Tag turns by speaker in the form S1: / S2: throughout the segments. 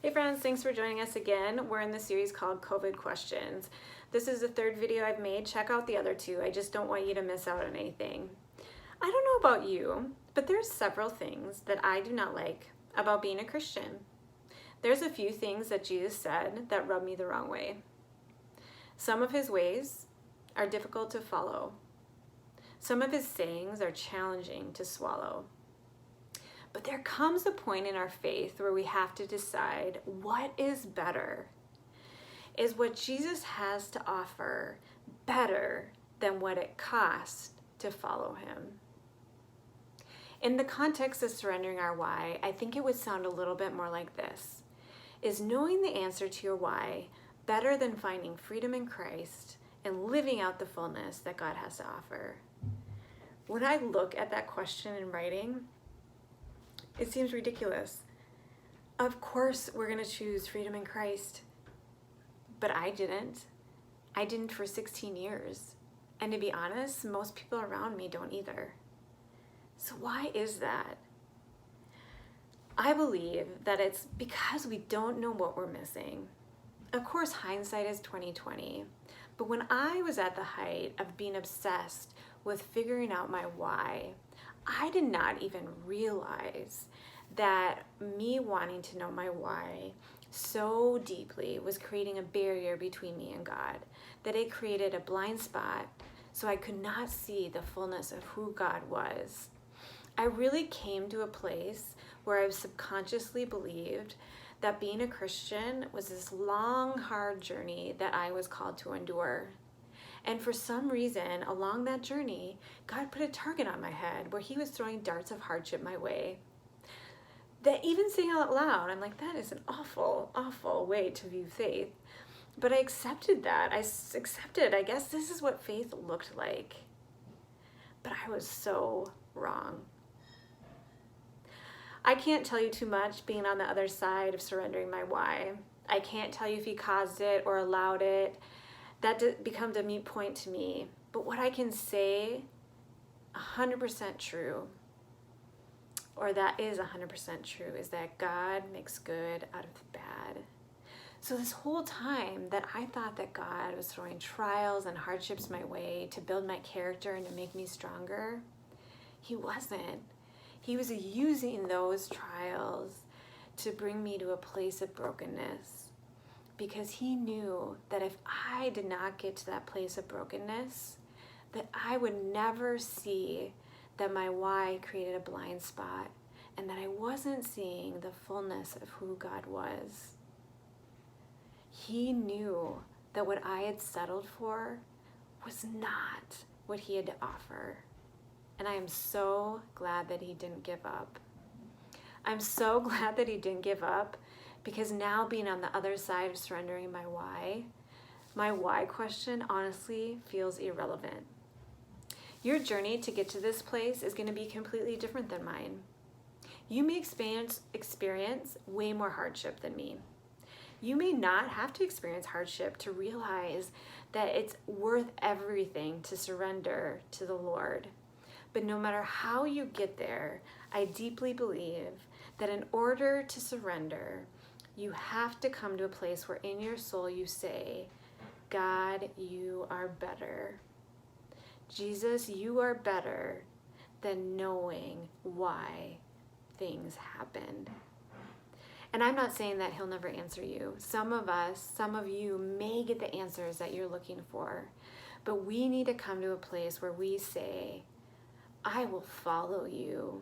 S1: Hey friends, thanks for joining us again. We're in the series called COVID Questions. This is the third video I've made. Check out the other two. I just don't want you to miss out on anything. I don't know about you, but there's several things that I do not like about being a Christian. There's a few things that Jesus said that rub me the wrong way. Some of his ways are difficult to follow. Some of his sayings are challenging to swallow. But there comes a point in our faith where we have to decide what is better. Is what Jesus has to offer better than what it costs to follow him? In the context of surrendering our why, I think it would sound a little bit more like this. Is knowing the answer to your why better than finding freedom in Christ and living out the fullness that God has to offer? When I look at that question in writing, it seems ridiculous. Of course we're going to choose freedom in Christ, but I didn't. I didn't for 16 years. And to be honest, most people around me don't either. So why is that? I believe that it's because we don't know what we're missing. Of course, hindsight is 20/20, but when I was at the height of being obsessed with figuring out my why, I did not even realize that me wanting to know my why so deeply was creating a barrier between me and God, that it created a blind spot so I could not see the fullness of who God was. I really came to a place where I subconsciously believed that being a Christian was this long, hard journey that I was called to endure. And for some reason, along that journey, God put a target on my head where he was throwing darts of hardship my way. That even saying out loud, I'm like, that is an awful, awful way to view faith. But I accepted that. I accepted, I guess this is what faith looked like. But I was so wrong. I can't tell you too much being on the other side of surrendering my why. I can't tell you if he caused it or allowed it. That becomes a moot point to me. But what I can say 100% true, or that is 100% true, is that God makes good out of bad. So this whole time that I thought that God was throwing trials and hardships my way to build my character and to make me stronger, he wasn't. He was using those trials to bring me to a place of brokenness, because he knew that if I did not get to that place of brokenness, that I would never see that my why created a blind spot and that I wasn't seeing the fullness of who God was. He knew that what I had settled for was not what he had to offer. And I am so glad that he didn't give up. I'm so glad that he didn't give up, because now being on the other side of surrendering my why question honestly feels irrelevant. Your journey to get to this place is going to be completely different than mine. You may experience way more hardship than me. You may not have to experience hardship to realize that it's worth everything to surrender to the Lord. But no matter how you get there, I deeply believe that in order to surrender, you have to come to a place where in your soul you say, God, you are better. Jesus, you are better than knowing why things happened. And I'm not saying that he'll never answer you. Some of you may get the answers that you're looking for, but we need to come to a place where we say, I will follow you,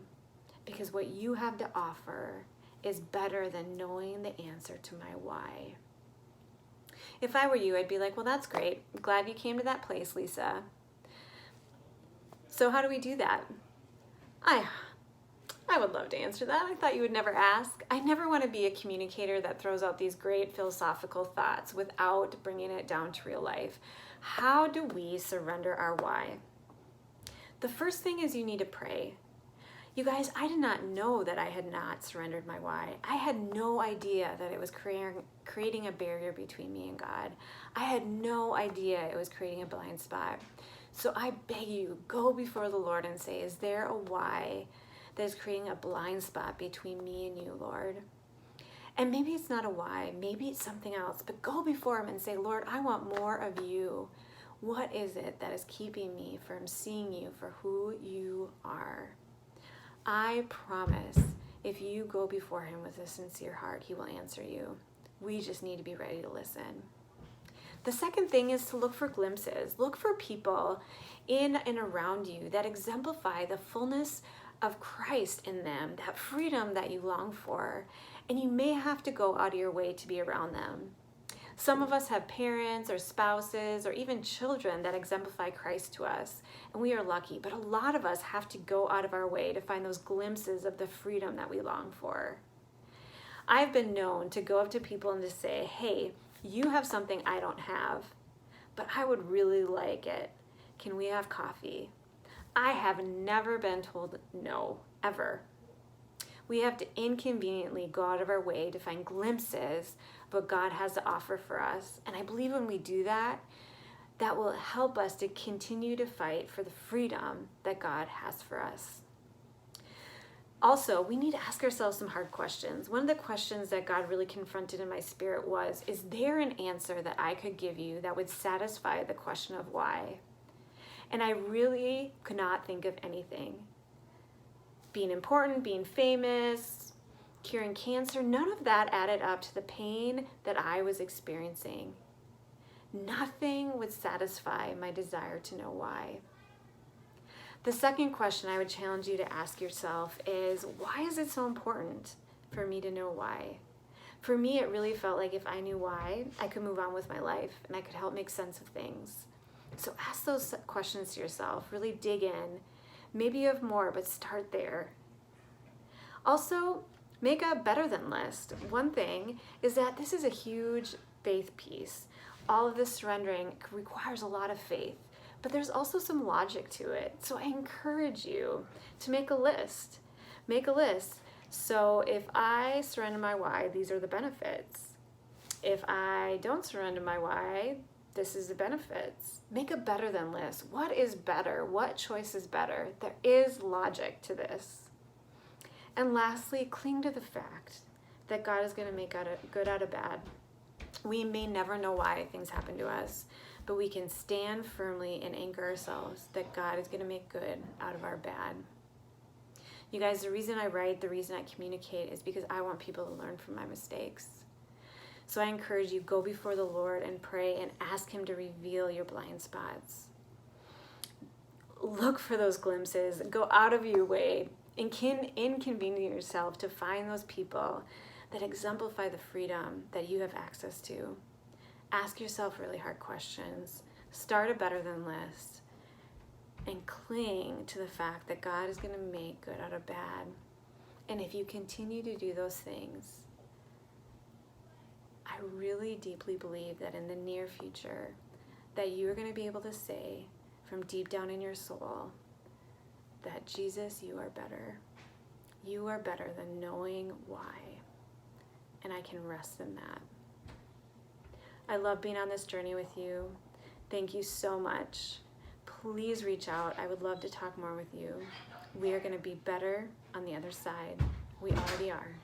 S1: because what you have to offer is better than knowing the answer to my why. If I were you, I'd be like, well, that's great. I'm glad you came to that place, Lisa. So how do we do that? I would love to answer that. I thought you would never ask. I never want to be a communicator that throws out these great philosophical thoughts without bringing it down to real life. How do we surrender our why? The first thing is you need to pray. You guys, I did not know that I had not surrendered my why. I had no idea that it was creating a barrier between me and God. I had no idea it was creating a blind spot. So I beg you, go before the Lord and say, is there a why that is creating a blind spot between me and you, Lord? And maybe it's not a why, maybe it's something else, but go before him and say, Lord, I want more of you. What is it that is keeping me from seeing you for who you are? I promise if you go before him with a sincere heart, he will answer you. We just need to be ready to listen. The second thing is to look for glimpses. Look for people in and around you that exemplify the fullness of Christ in them, that freedom that you long for. And you may have to go out of your way to be around them. Some of us have parents or spouses or even children that exemplify Christ to us, and we are lucky, but a lot of us have to go out of our way to find those glimpses of the freedom that we long for. I've been known to go up to people and to say, hey, you have something I don't have, but I would really like it. Can we have coffee? I have never been told no, ever. We have to inconveniently go out of our way to find glimpses of what God has to offer for us. And I believe when we do that, that will help us to continue to fight for the freedom that God has for us. Also, we need to ask ourselves some hard questions. One of the questions that God really confronted in my spirit was, is there an answer that I could give you that would satisfy the question of why? And I really could not think of anything. Being important, being famous, curing cancer, none of that added up to the pain that I was experiencing. Nothing would satisfy my desire to know why. The second question I would challenge you to ask yourself is, why is it so important for me to know why? For me, it really felt like if I knew why, I could move on with my life and I could help make sense of things. So ask those questions to yourself, really dig in. Maybe you have more, but start there. Also, make a better than list. One thing is that this is a huge faith piece. All of this surrendering requires a lot of faith, but there's also some logic to it. So I encourage you to make a list. Make a list. So if I surrender my why, these are the benefits. If I don't surrender my why, this is the benefits. Make a better than list. What is better? What choice is better? There is logic to this. And lastly, cling to the fact that God is going to make good out of bad. We may never know why things happen to us, but we can stand firmly and anchor ourselves that God is going to make good out of our bad. You guys, the reason I write, the reason I communicate is because I want people to learn from my mistakes. So I encourage you, go before the Lord and pray and ask him to reveal your blind spots. Look for those glimpses. Go out of your way and inconvenience yourself to find those people that exemplify the freedom that you have access to. Ask yourself really hard questions. Start a better than list. And cling to the fact that God is going to make good out of bad. And if you continue to do those things, I really deeply believe that in the near future, that you are going to be able to say from deep down in your soul that Jesus, you are better. You are better than knowing why. And I can rest in that. I love being on this journey with you. Thank you so much. Please reach out. I would love to talk more with you. We are going to be better on the other side. We already are.